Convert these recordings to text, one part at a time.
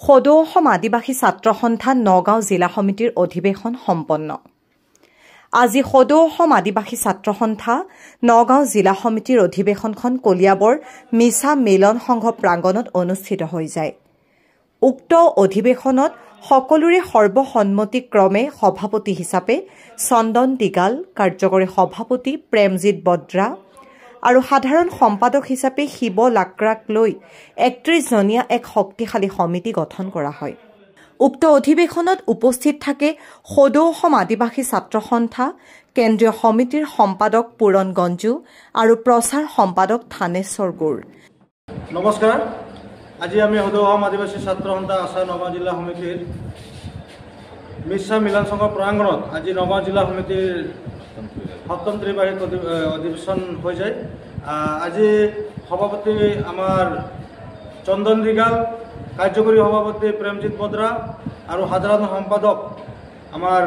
সদৌ অসম আদিবাসী ছাত্ৰ সন্থা নগাঁও জিলা সমিতিৰ অধিৱেশন সম্পন্ন। আজি সদৌ অসম আদিবাসী ছাত্ৰ সন্থা নগাঁও জিলা সমিতিৰ অধিৱেশনখন কলিয়াবৰ মিছা মিলন সংঘ প্ৰাংগণত অনুষ্ঠিত হৈ যায়। উক্ত অধিৱেশনত সকলোৰে সৰ্বসন্মতিক্ৰমে সভাপতি হিচাপে চন্দন দিগাল, কাৰ্যকৰী সভাপতি প্ৰেমজিৎ বদ্ৰা আৰু সাধাৰণ সম্পাদক হিচাপে শিৱ লাকৰাক লৈ ৩১জনীয়া এক শক্তিশালী সমিতি গঠন কৰা হয়। উক্ত অধিৱেশনত উপস্থিত থাকে সদৌ অসম আদিবাসী ছাত্ৰ সন্থা কেন্দ্ৰীয় সমিতিৰ সম্পাদক পুৰণ গঞ্জু আৰু প্ৰচাৰ সম্পাদক থানেশ্বৰ গুৰ। নমস্কাৰ। আজি আমি সদৌ অসম আদিবাসী ছাত্ৰ সন্থা আছাম নগাঁও জিলা সমিতিৰ মিছা মিলন সংঘ প্ৰাংগণত আজি নগাঁও জিলা সমিতিৰ সপ্তম ত্ৰিবাৰ্ষিক অধিৱেশন হৈ যায়। আজি সভাপতি আমাৰ চন্দন দিগাল, কাৰ্যকৰী সভাপতি প্ৰেমজিৎ বদ্ৰা আৰু সাধাৰণ সম্পাদক আমাৰ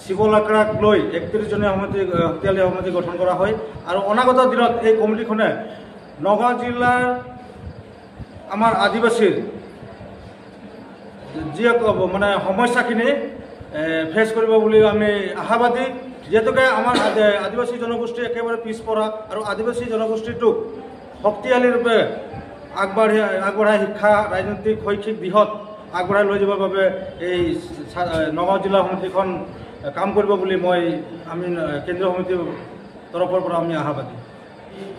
শিৱ লাকৰাক লৈ ৩১জনীয়া সমিতি শক্তিশালী সমিতি গঠন কৰা হয়। আৰু অনাগত দিনত এই কমিটিখনে নগাঁও জিলাৰ আমাৰ আদিবাসীৰ যি মানে সমস্যাখিনি ফেচ কৰিব বুলি আমি আশাবাদী। যিহেতুকে আমাৰ আদিবাসী জনগোষ্ঠী একেবাৰে পিছপৰা আৰু আদিবাসী জনগোষ্ঠীটোক শক্তিশালী ৰূপে আগবঢ়াই শিক্ষা, ৰাজনৈতিক, শৈক্ষিক দিশত আগবঢ়াই লৈ যাবৰ বাবে এই নগাঁও জিলা সমিতিখন কাম কৰিব বুলি আমি কেন্দ্ৰীয় সমিতিৰ তৰফৰ পৰা আমি আশাবাদী।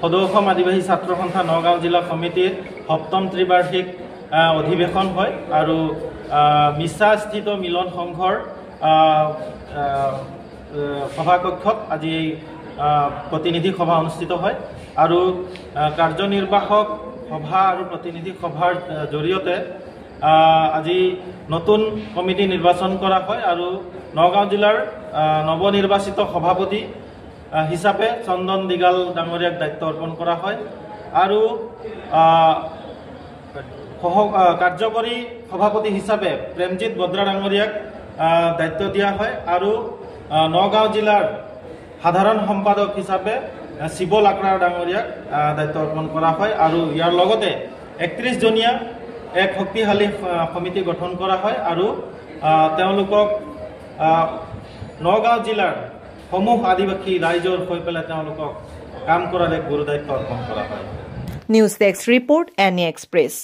সদৌ অসম আদিবাসী ছাত্ৰ সন্থা নগাঁও জিলা সমিতিৰ সপ্তম ত্ৰিবাৰ্ষিক অধিৱেশন হয় আৰু মিছাস্থিত মিলন সংঘৰ সভাকক্ষত আজি প্ৰতিনিধি সভা অনুষ্ঠিত হয় আৰু কাৰ্যনিৰ্বাহক সভা আৰু প্ৰতিনিধি সভাৰ জৰিয়তে আজি নতুন কমিটি নিৰ্বাচন কৰা হয় আৰু নগাঁও জিলাৰ নৱনিৰ্বাচিত সভাপতি হিচাপে চন্দন দিগাল ডাঙৰীয়াক দায়িত্ব অৰ্পণ কৰা হয় আৰু কাৰ্যকৰী সভাপতি হিচাপে প্ৰেমজিৎ বদ্ৰা ডাঙৰীয়াক দায়িত্ব দিয়া হয় আৰু নগাঁও জিলাৰ সাধাৰণ সম্পাদক হিচাপে শিৱ লাকৰা ডাঙৰীয়াক দায়িত্ব অৰ্পণ কৰা হয় আৰু ইয়াৰ লগতে ৩১জনীয়া এক শক্তিশালী সমিতি গঠন কৰা হয় আৰু তেওঁলোকক নগাঁও জিলাৰ সমূহ আদিবাসী ৰাইজৰ হৈ পেলাই তেওঁলোকক কাম কৰাৰ এক গুৰু দায়িত্ব অৰ্পণ কৰা হয়। News desk report, any express.